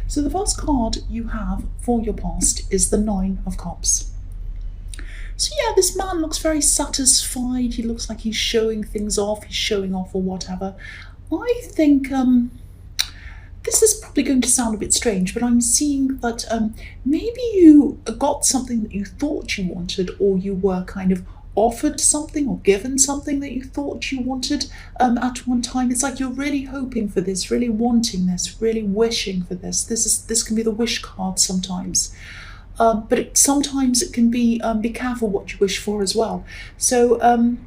So the first card you have for your past is the Nine of Cups. So yeah, this man looks very satisfied. He looks like he's showing things off. He's showing off or whatever. I think this is probably going to sound a bit strange, but I'm seeing that maybe you got something that you thought you wanted, or you were kind of offered something or given something that you thought you wanted at one time. It's like you're really hoping for this, really wanting this, really wishing for this. This can be the wish card sometimes. But sometimes it can be careful what you wish for as well. So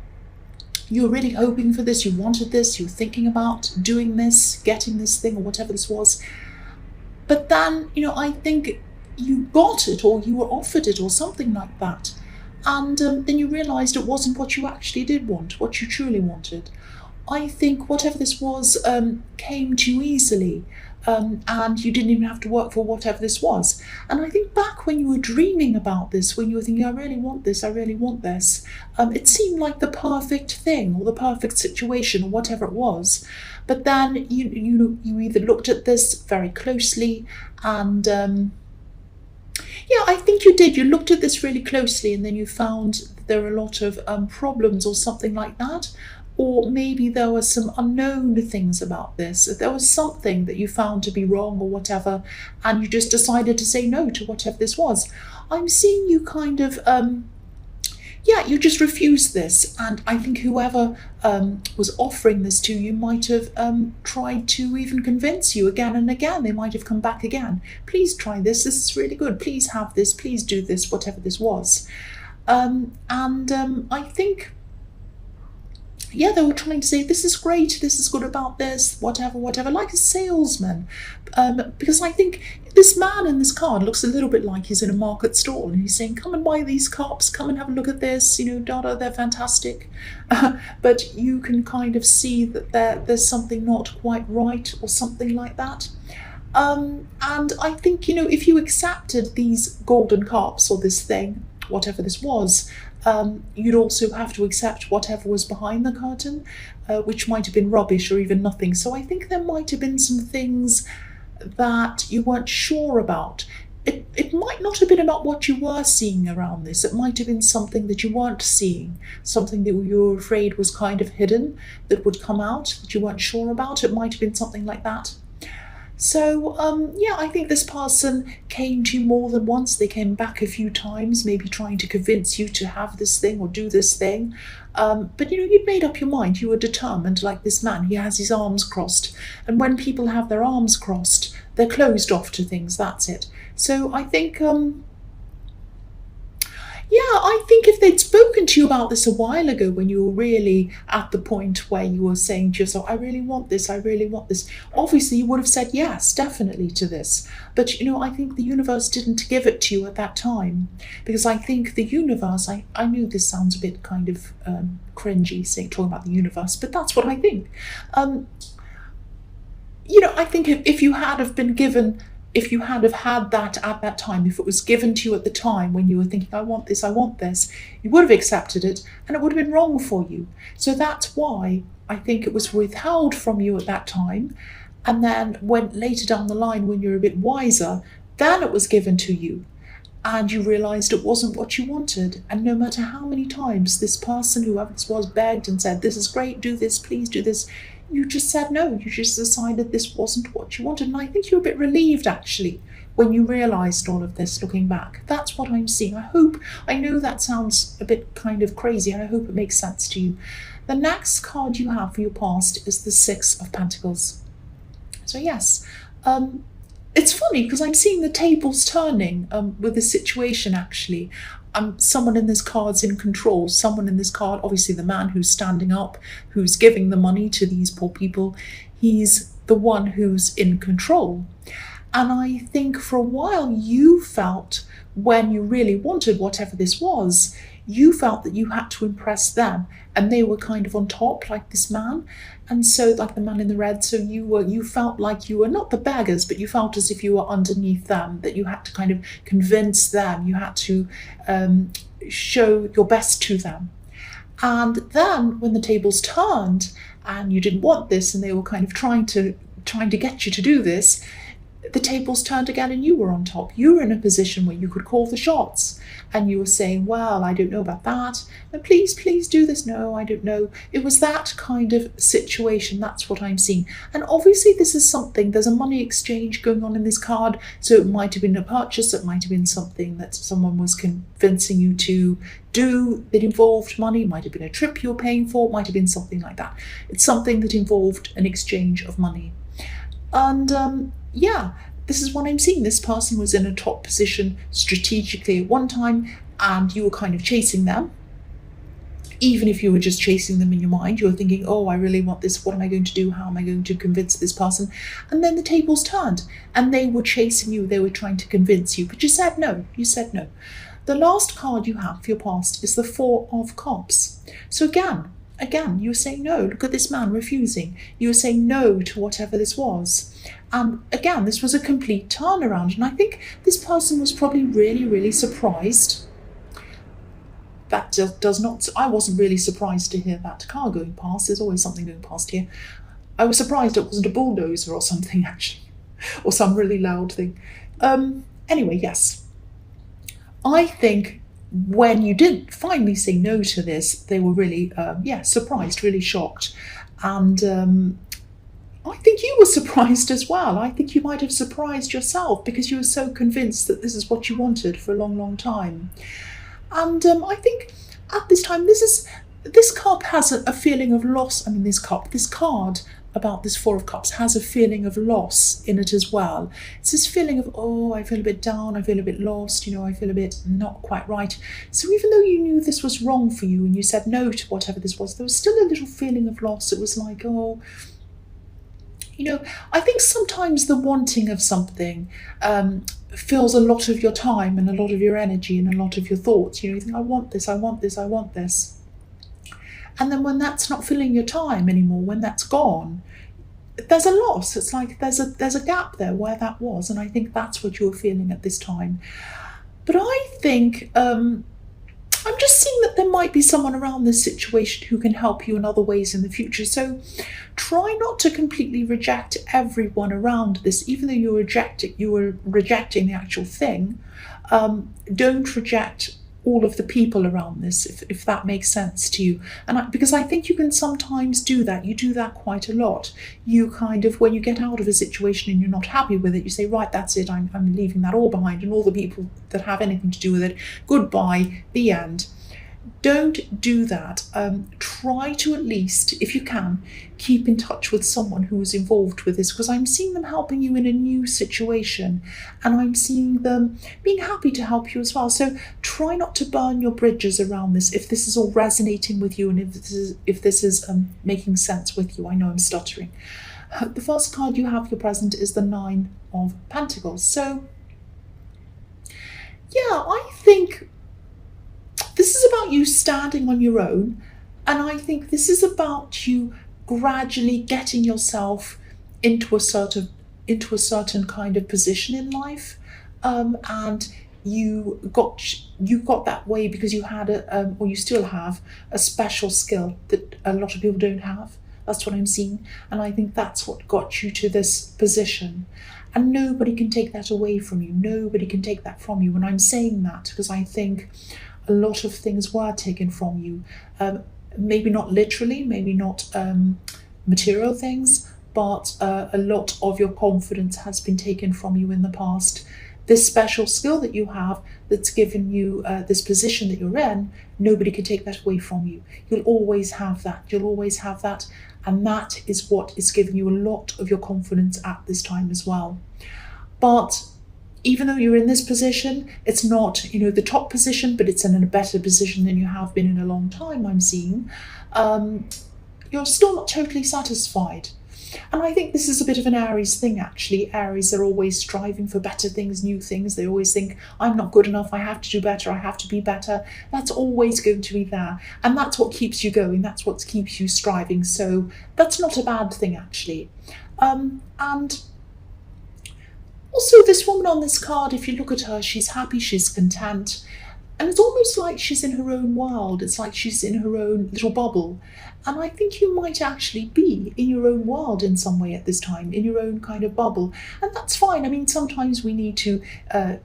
you're really hoping for this, you wanted this, you're thinking about doing this, getting this thing or whatever this was. But then, I think you got it, or you were offered it, or something like that. And then you realised it wasn't what you actually did want, what you truly wanted. I think whatever this was came to you easily, and you didn't even have to work for whatever this was. And I think back when you were dreaming about this, when you were thinking, I really want this, I really want this, it seemed like the perfect thing or the perfect situation or whatever it was. But then you either looked at this very closely and yeah, I think you did. You looked at this really closely and then you found that there were a lot of problems or something like that. Or maybe there were some unknown things about this. There was something that you found to be wrong or whatever, and you just decided to say no to whatever this was. I'm seeing you kind of, you just refused this. And I think whoever was offering this to you might have tried to even convince you again and again. They might have come back again. Please try this. This is really good. Please have this. Please do this, whatever this was. I think, they were trying to say, this is great, this is good about this, whatever, like a salesman. Because I think this man in this card looks a little bit like he's in a market stall and he's saying, come and buy these cups, come and have a look at this, they're fantastic. But you can kind of see that there's something not quite right or something like that. And I think, if you accepted these golden cups or this thing, whatever this was, you'd also have to accept whatever was behind the curtain, which might have been rubbish or even nothing. So I think there might have been some things that you weren't sure about. It might not have been about what you were seeing around this. It might have been something that you weren't seeing, something that you were afraid was kind of hidden, that would come out, that you weren't sure about. It might have been something like that. So, I think this person came to you more than once. They came back a few times, maybe trying to convince you to have this thing or do this thing. But, you'd made up your mind. You were determined, like this man. He has his arms crossed. And when people have their arms crossed, they're closed off to things. That's it. So I think... I think if they'd spoken to you about this a while ago, when you were really at the point where you were saying to yourself, I really want this, I really want this, obviously you would have said yes, definitely to this. But, I think the universe didn't give it to you at that time. Because I think the universe, I knew this sounds a bit kind of cringy, talking about the universe, but that's what I think. I think if you had have been given... If you had have had that at that time, if it was given to you at the time when you were thinking, I want this, you would have accepted it and it would have been wrong for you. So that's why I think it was withheld from you at that time. And then when later down the line, when you're a bit wiser, then it was given to you and you realised it wasn't what you wanted. And no matter how many times this person, whoever this was, begged and said, this is great, do this, please do this, you just said no. You just decided this wasn't what you wanted. And I think you're a bit relieved, actually, when you realised all of this, looking back. That's what I'm seeing. I know that sounds a bit kind of crazy, and I hope it makes sense to you. The next card you have for your past is the Six of Pentacles. So yes, it's funny because I'm seeing the tables turning with the situation, actually. Someone in this card's in control. Someone in this card, obviously the man who's standing up, who's giving the money to these poor people, he's the one who's in control. And I think for a while you felt, when you really wanted whatever this was, you felt that you had to impress them and they were kind of on top, like this man. And so, like the man in the red, so you felt like you were not the beggars, but you felt as if you were underneath them, that you had to kind of convince them, you had to show your best to them. And then when the tables turned and you didn't want this and they were kind of trying to get you to do this, the tables turned again and you were on top. You were in a position where you could call the shots, and you were saying, well, I don't know about that, and please do this. No, I don't know. It was that kind of situation. That's what I'm seeing. And obviously this is something, there's a money exchange going on in this card, so it might have been a purchase, it might have been something that someone was convincing you to do that involved money, it might have been a trip you're paying for, it might have been something like that. It's something that involved an exchange of money. And yeah, this is what I'm seeing. This person was in a top position strategically at one time, and you were kind of chasing them. Even if you were just chasing them in your mind, you were thinking, oh, I really want this. What am I going to do? How am I going to convince this person? And then the tables turned and they were chasing you. They were trying to convince you, but you said no. You said no. The last card you have for your past is the Four of Cups. So again, you were saying no. Look at this man refusing. You were saying no to whatever this was. Again, this was a complete turnaround. And I think this person was probably really, really surprised. That does not, I wasn't really surprised to hear that car going past. There's always something going past here. I was surprised it wasn't a bulldozer or something, actually, or some really loud thing. Anyway, yes. I think when you did finally say no to this, they were really, surprised, really shocked. And I think you were surprised as well. I think you might have surprised yourself because you were so convinced that this is what you wanted for a long, long time. And I think at this time, this cup has a feeling of loss. I mean, this card about this Four of Cups has a feeling of loss in it as well. It's this feeling of, oh, I feel a bit down, I feel a bit lost, I feel a bit not quite right. So even though you knew this was wrong for you and you said no to whatever this was, there was still a little feeling of loss. It was like, oh, I think sometimes the wanting of something fills a lot of your time and a lot of your energy and a lot of your thoughts. You think, I want this, I want this, I want this. And then when that's not filling your time anymore, when that's gone, there's a loss. It's like there's a gap there where that was. And I think that's what you're feeling at this time. But I think I'm just seeing that there might be someone around this situation who can help you in other ways in the future. So try not to completely reject everyone around this, even though you were rejecting the actual thing. Don't reject all of the people around this, if that makes sense to you. And because I think you can sometimes do that. You do that quite a lot. You kind of, when you get out of a situation and you're not happy with it, you say, right, that's it, I'm leaving that all behind, and all the people that have anything to do with it, goodbye, the end. Don't do that. Try to, at least, if you can, keep in touch with someone who is involved with this, because I'm seeing them helping you in a new situation, and I'm seeing them being happy to help you as well. So try not to burn your bridges around this if this is all resonating with you, and if this is making sense with you. I know I'm stuttering. The first card you have for present is the Nine of Pentacles. So yeah, I think this is about you standing on your own, and I think this is about you gradually getting yourself into a certain kind of position in life, and you got that way because you had or you still have a special skill that a lot of people don't have. That's what I'm seeing, and I think that's what got you to this position. And nobody can take that away from you. Nobody can take that from you. And I'm saying that because I think a lot of things were taken from you. Maybe not literally, maybe not material things, but a lot of your confidence has been taken from you in the past. This special skill that you have that's given you this position that you're in, nobody can take that away from you. You'll always have that. You'll always have that. And that is what is giving you a lot of your confidence at this time as well. But even though you're in this position, it's not, the top position, but it's in a better position than you have been in a long time, I'm seeing. You're still not totally satisfied. And I think this is a bit of an Aries thing, actually. Aries are always striving for better things, new things. They always think, I'm not good enough, I have to do better, I have to be better. That's always going to be there. And that's what keeps you going, that's what keeps you striving. So that's not a bad thing, actually. And also this woman on this card, if you look at her, she's happy, she's content. And it's almost like she's in her own world. It's like she's in her own little bubble. And I think you might actually be in your own world in some way at this time, in your own kind of bubble. And that's fine. I mean, sometimes we need to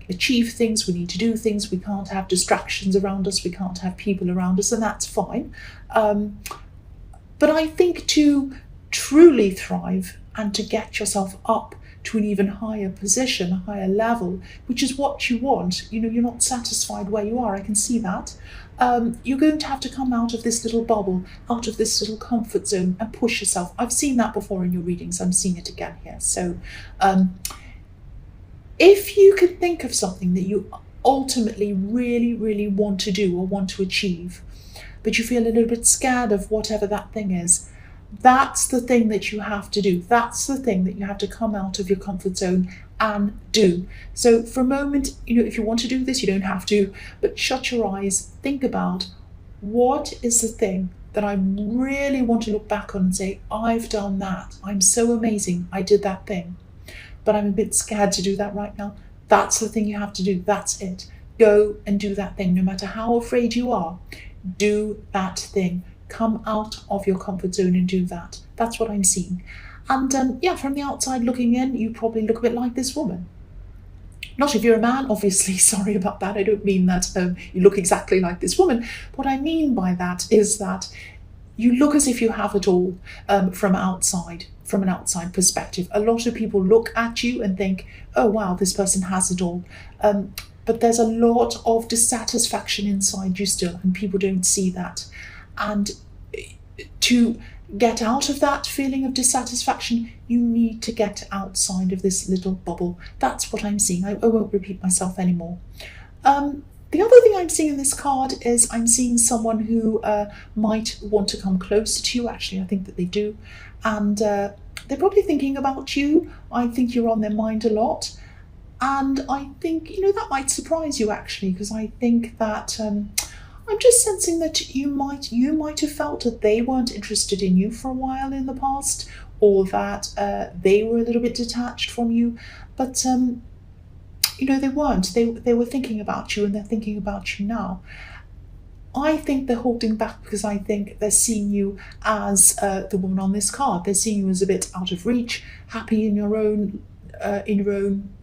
achieve things, we need to do things, we can't have distractions around us, we can't have people around us, and that's fine. But I think to truly thrive and to get yourself up to an even higher position, a higher level, which is what you want. You know, you're not satisfied where you are, I can see that. You're going to have to come out of this little bubble, out of this little comfort zone and push yourself. I've seen that before in your readings, I'm seeing it again here. So if you can think of something that you ultimately really, really want to do or want to achieve, but you feel a little bit scared of whatever that thing is, that's the thing that you have to do. That's the thing that you have to come out of your comfort zone and do. So for a moment, you know, if you want to do this, you don't have to, but shut your eyes, think about what is the thing that I really want to look back on and say, I've done that. I'm so amazing. I did that thing, but I'm a bit scared to do that right now. That's the thing you have to do. That's it. Go and do that thing. No matter how afraid you are, do that thing. Come out of your comfort zone and do that. That's what I'm seeing. And yeah, from the outside looking in, you probably look a bit like this woman. Not if you're a man, obviously, sorry about that. I don't mean that you look exactly like this woman. What I mean by that is that you look as if you have it all from outside, from an outside perspective. A lot of people look at you and think, oh, wow, this person has it all. But there's a lot of dissatisfaction inside you still, and people don't see that. And to get out of that feeling of dissatisfaction, you need to get outside of this little bubble. That's what I'm seeing. I won't repeat myself anymore. The other thing I'm seeing in this card is I'm seeing someone who might want to come closer to you. Actually, I think that they do. And they're probably thinking about you. I think you're on their mind a lot. And I think, you know, that might surprise you actually, because I think that I'm just sensing that you might have felt that they weren't interested in you for a while in the past, or that they were a little bit detached from you. But you know, they weren't. They were thinking about you, and they're thinking about you now. I think they're holding back because I think they're seeing you as the woman on this card. They're seeing you as a bit out of reach, happy in your own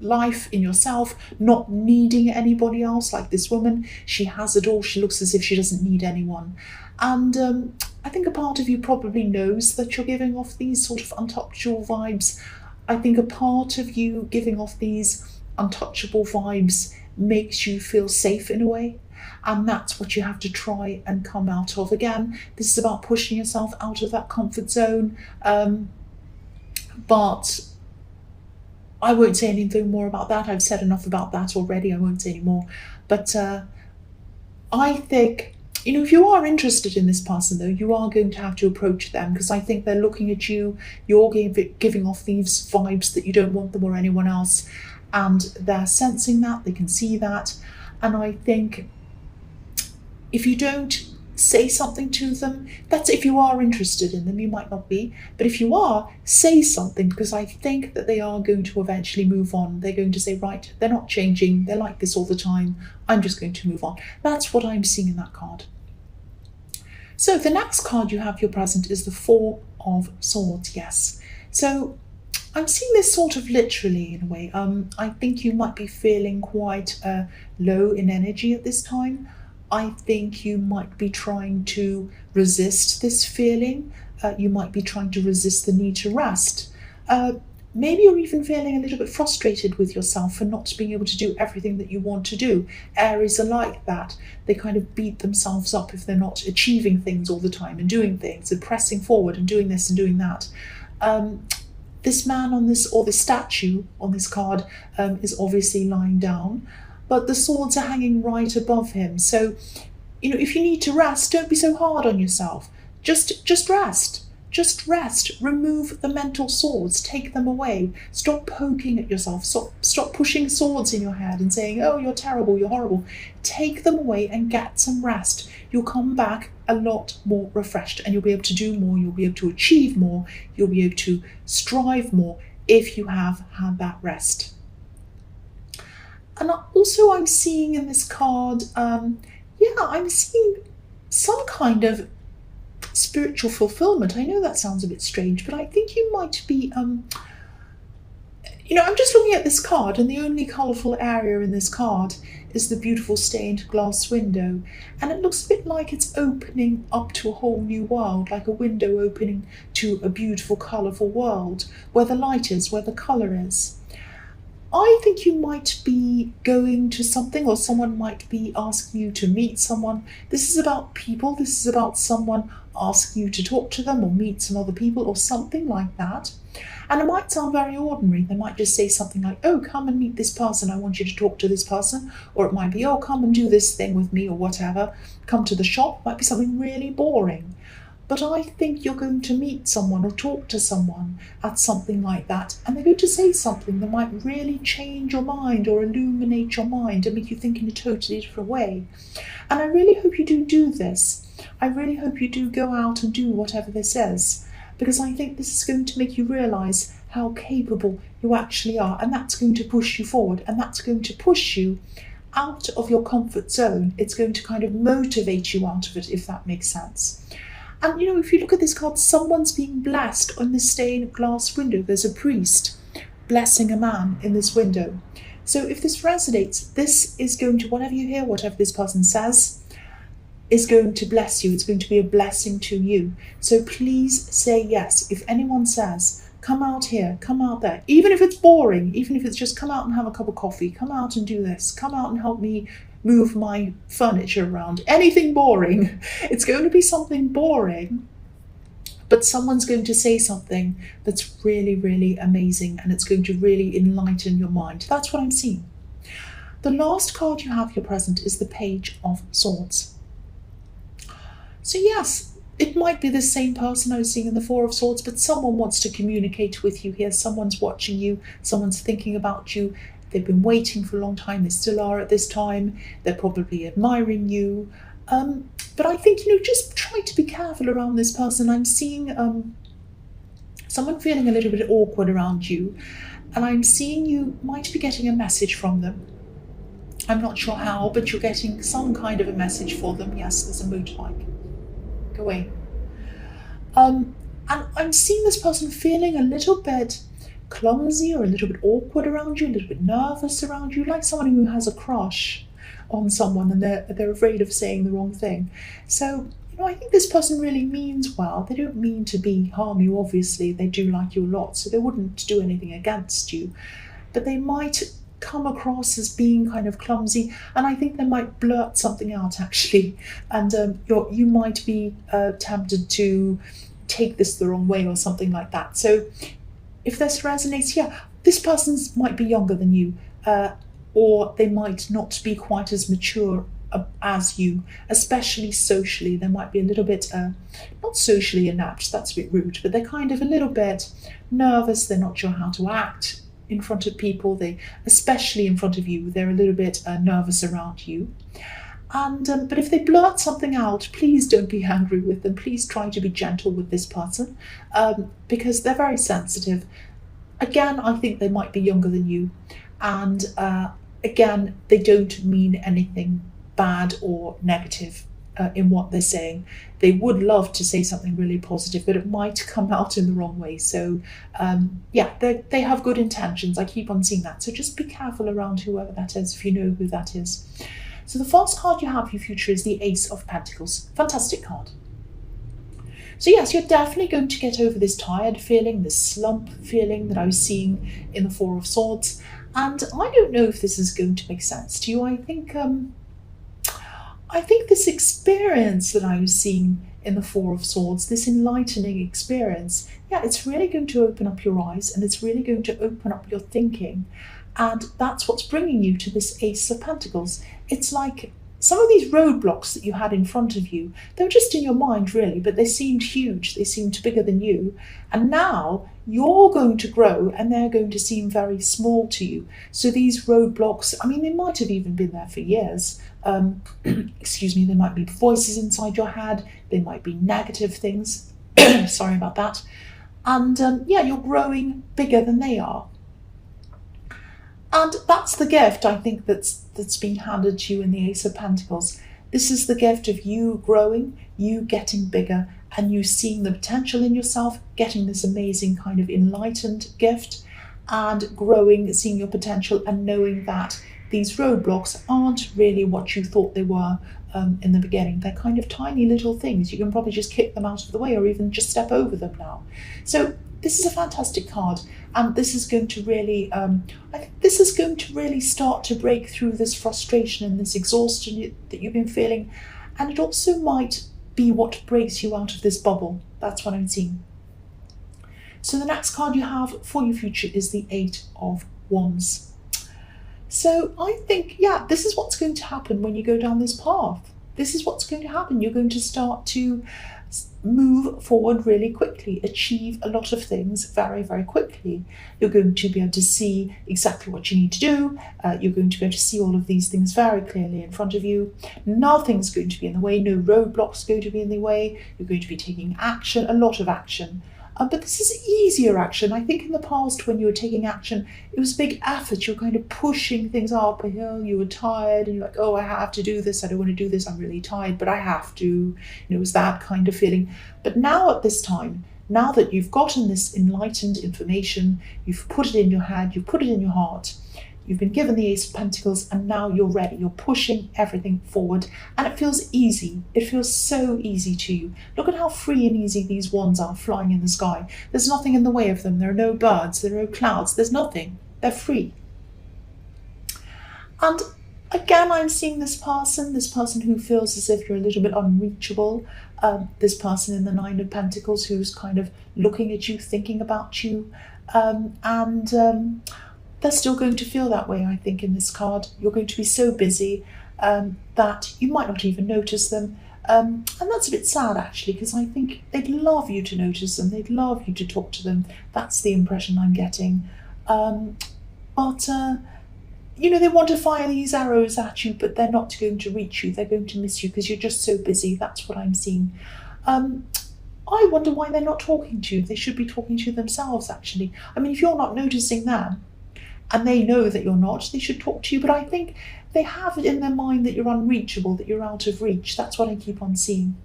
life, in yourself, not needing anybody else like this woman. She has it all. She looks as if she doesn't need anyone. And I think a part of you probably knows that you're giving off these sort of untouchable vibes. I think a part of you giving off these untouchable vibes makes you feel safe in a way. And that's what you have to try and come out of. Again, this is about pushing yourself out of that comfort zone. But I won't say anything more about that. I've said enough about that already. I won't say any more. But I think, you know, if you are interested in this person, though, you are going to have to approach them, because I think they're looking at you. You're giving off these vibes that you don't want them or anyone else. And they're sensing that. They can see that. And I think if you don't say something to them, that's if you are interested in them. You might not be, but if you are, say something, because I think that they are going to eventually move on. They're going to say, right, they're not changing, they're like this all the time, I'm just going to move on. That's what I'm seeing in that card. So the next card you have, your present, is the Four of Swords. Yes, so I'm seeing this sort of literally in a way. I think you might be feeling quite low in energy at this time. I think you might be trying to resist this feeling. You might be trying to resist the need to rest. Maybe you're even feeling a little bit frustrated with yourself for not being able to do everything that you want to do. Aries are like that. They kind of beat themselves up if they're not achieving things all the time and doing things and pressing forward and doing this and doing that. This man on this, or this statue on this card, is obviously lying down, but the swords are hanging right above him. So, you know, if you need to rest, don't be so hard on yourself. Just rest. Just rest. Remove the mental swords. Take them away. Stop poking at yourself. Stop pushing swords in your head and saying, oh, you're terrible, you're horrible. Take them away and get some rest. You'll come back a lot more refreshed, and you'll be able to do more. You'll be able to achieve more. You'll be able to strive more if you have had that rest. And also I'm seeing in this card, yeah, I'm seeing some kind of spiritual fulfillment. I know that sounds a bit strange, but I think you might be, I'm just looking at this card, and the only colourful area in this card is the beautiful stained glass window. And it looks a bit like it's opening up to a whole new world, like a window opening to a beautiful, colourful world, where the light is, where the colour is. I think you might be going to something, or someone might be asking you to meet someone. This is about people. This is about someone asking you to talk to them or meet some other people or something like that. And it might sound very ordinary. They might just say something like, oh, come and meet this person. I want you to talk to this person. Or it might be, oh, come and do this thing with me or whatever. Come to the shop. It might be something really boring. But I think you're going to meet someone or talk to someone at something like that, and they're going to say something that might really change your mind or illuminate your mind and make you think in a totally different way. And I really hope you do this. I really hope you do go out and do whatever this is, because I think this is going to make you realise how capable you actually are, and that's going to push you forward, and that's going to push you out of your comfort zone. It's going to kind of motivate you out of it, if that makes sense. And if you look at this card, someone's being blessed on this stained glass window. There's a priest blessing a man in this window. So if this resonates, this is going to, whatever you hear, whatever this person says, is going to bless you. It's going to be a blessing to you. So please say yes. If anyone says, come out here, come out there, even if it's boring, even if it's just come out and have a cup of coffee, come out and do this, come out and help me move my furniture around, anything boring. It's going to be something boring, but someone's going to say something that's really, really amazing, and it's going to really enlighten your mind. That's what I'm seeing. The last card you have here present is the Page of Swords. So yes, it might be the same person I was seeing in the Four of Swords, but someone wants to communicate with you here. Someone's watching you, someone's thinking about you. They've been waiting for a long time. They still are at this time. They're probably admiring you. But I think, just try to be careful around this person. I'm seeing someone feeling a little bit awkward around you. And I'm seeing you might be getting a message from them. I'm not sure how, but you're getting some kind of a message for them. Yes, there's a motorbike. Go away. And I'm seeing this person feeling a little bit clumsy or a little bit awkward around you, a little bit nervous around you, like someone who has a crush on someone and they're afraid of saying the wrong thing. So, I think this person really means well. They don't mean to harm you, obviously. They do like you a lot, so they wouldn't do anything against you. But they might come across as being kind of clumsy, and I think they might blurt something out, actually. And you might be tempted to take this the wrong way or something like that. So if this resonates, yeah, this person might be younger than you, or they might not be quite as mature as you, especially socially. They might be a little bit, not socially inept, that's a bit rude, but they're kind of a little bit nervous. They're not sure how to act in front of people. Especially in front of you, they're a little bit nervous around you. And but if they blurt something out, please don't be angry with them. Please try to be gentle with this person, because they're very sensitive. Again, I think they might be younger than you, and again, they don't mean anything bad or negative in what they're saying. They would love to say something really positive, but it might come out in the wrong way. So yeah, they have good intentions. I keep on seeing that. So just be careful around whoever that is, if you know who that is. So the first card you have for your future is the Ace of Pentacles. Fantastic card. So yes, you're definitely going to get over this tired feeling, this slump feeling that I was seeing in the Four of Swords. And I don't know if this is going to make sense to you. I think this experience that I was seeing in the Four of Swords, this enlightening experience, yeah, it's really going to open up your eyes, and it's really going to open up your thinking. And that's what's bringing you to this Ace of Pentacles. It's like some of these roadblocks that you had in front of you, they were just in your mind, really, but they seemed huge. They seemed bigger than you. And now you're going to grow, and they're going to seem very small to you. So these roadblocks, I mean, they might have even been there for years. Excuse me, there might be voices inside your head. They might be negative things. Sorry about that. And yeah, you're growing bigger than they are. And that's the gift, I think, that's been handed to you in the Ace of Pentacles. This is the gift of you growing, you getting bigger, and you seeing the potential in yourself, getting this amazing kind of enlightened gift, and growing, seeing your potential, and knowing that these roadblocks aren't really what you thought they were in the beginning. They're kind of tiny little things. You can probably just kick them out of the way or even just step over them now. So this is a fantastic card, and this is going to really, I think this is going to really start to break through this frustration and this exhaustion that you've been feeling, and it also might be what breaks you out of this bubble. That's what I'm seeing. So the next card you have for your future is the Eight of Wands. So I think, yeah, this is what's going to happen when you go down this path. This is what's going to happen. You're going to start to move forward really quickly, achieve a lot of things very, very quickly. You're going to be able to see exactly what you need to do. You're going to be able to see all of these things very clearly in front of you. Nothing's going to be in the way. No roadblocks going to be in the way. You're going to be taking action, a lot of action. But this is easier action. I think in the past when you were taking action, it was a big effort. You're kind of pushing things up a hill. You were tired and you're like, oh, I have to do this. I don't want to do this. I'm really tired, but I have to. It was that kind of feeling. But now at this time, now that you've gotten this enlightened information, you've put it in your head, you've put it in your heart, you've been given the Ace of Pentacles, and now you're ready. You're pushing everything forward, and it feels easy. It feels so easy to you. Look at how free and easy these wands are flying in the sky. There's nothing in the way of them. There are no birds. There are no clouds. There's nothing. They're free. And again, I'm seeing this person who feels as if you're a little bit unreachable. This person in the Nine of Pentacles who's kind of looking at you, thinking about you, they're still going to feel that way, I think, in this card. You're going to be so busy that you might not even notice them. And that's a bit sad, actually, because I think they'd love you to notice them. They'd love you to talk to them. That's the impression I'm getting. They want to fire these arrows at you, but they're not going to reach you. They're going to miss you because you're just so busy. That's what I'm seeing. I wonder why they're not talking to you. They should be talking to themselves, actually. I mean, if you're not noticing them, and they know that you're not, they should talk to you. But I think they have it in their mind that you're unreachable, that you're out of reach. That's what I keep on seeing.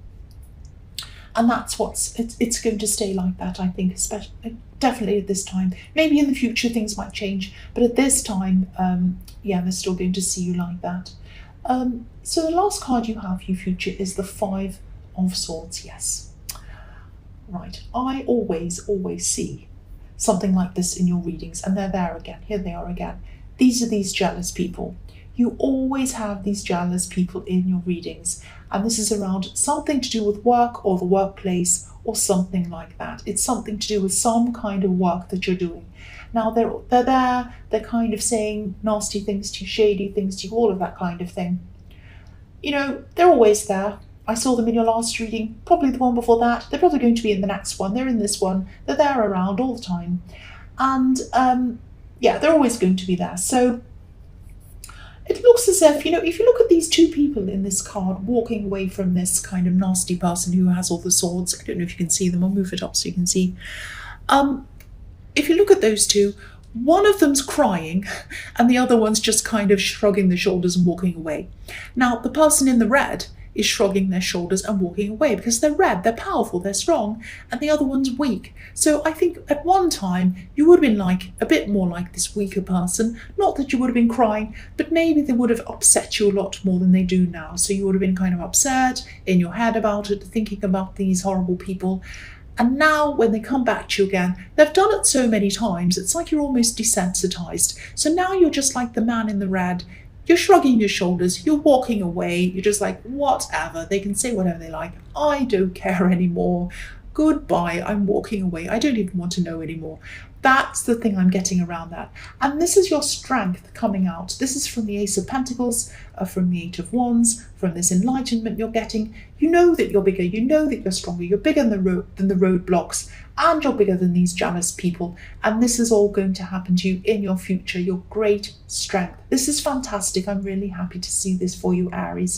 And that's it's going to stay like that, I think, especially, definitely at this time. Maybe in the future things might change, but at this time, they're still going to see you like that. So the last card you have for your future is the Five of Swords, yes. Right, I always see something like this in your readings, and they're there again. Here they are again. These are these jealous people. You always have these jealous people in your readings, and this is around something to do with work or the workplace or something like that. It's something to do with some kind of work that you're doing. Now they're there, they're kind of saying nasty things to you, shady things to you, all of that kind of thing. They're always there. I saw them in your last reading, probably the one before that. They're probably going to be in the next one. They're in this one. They're there around all the time. And they're always going to be there. So it looks as if, if you look at these two people in this card walking away from this kind of nasty person who has all the swords, I don't know if you can see them. I'll move it up so you can see. If you look at those two, one of them's crying and the other one's just kind of shrugging their shoulders and walking away. Now, the person in the red is shrugging their shoulders and walking away because they're red, they're powerful, they're strong, and the other one's weak. So I think at one time you would have been a bit more like this weaker person. Not that you would have been crying, but maybe they would have upset you a lot more than they do now. So you would have been kind of upset in your head about it, thinking about these horrible people. And now when they come back to you again, they've done it so many times, it's like you're almost desensitized. So now you're just like the man in the red. You're shrugging your shoulders, you're walking away, you're just like, whatever, they can say whatever they like. I don't care anymore. Goodbye, I'm walking away. I don't even want to know anymore. That's the thing I'm getting around that. And this is your strength coming out. This is from the Ace of Pentacles, from the Eight of Wands, from this enlightenment you're getting. You know that you're bigger, you know that you're stronger, you're bigger than the roadblocks, and you're bigger than these jealous people. And this is all going to happen to you in your future, your great strength. This is fantastic. I'm really happy to see this for you, Aries.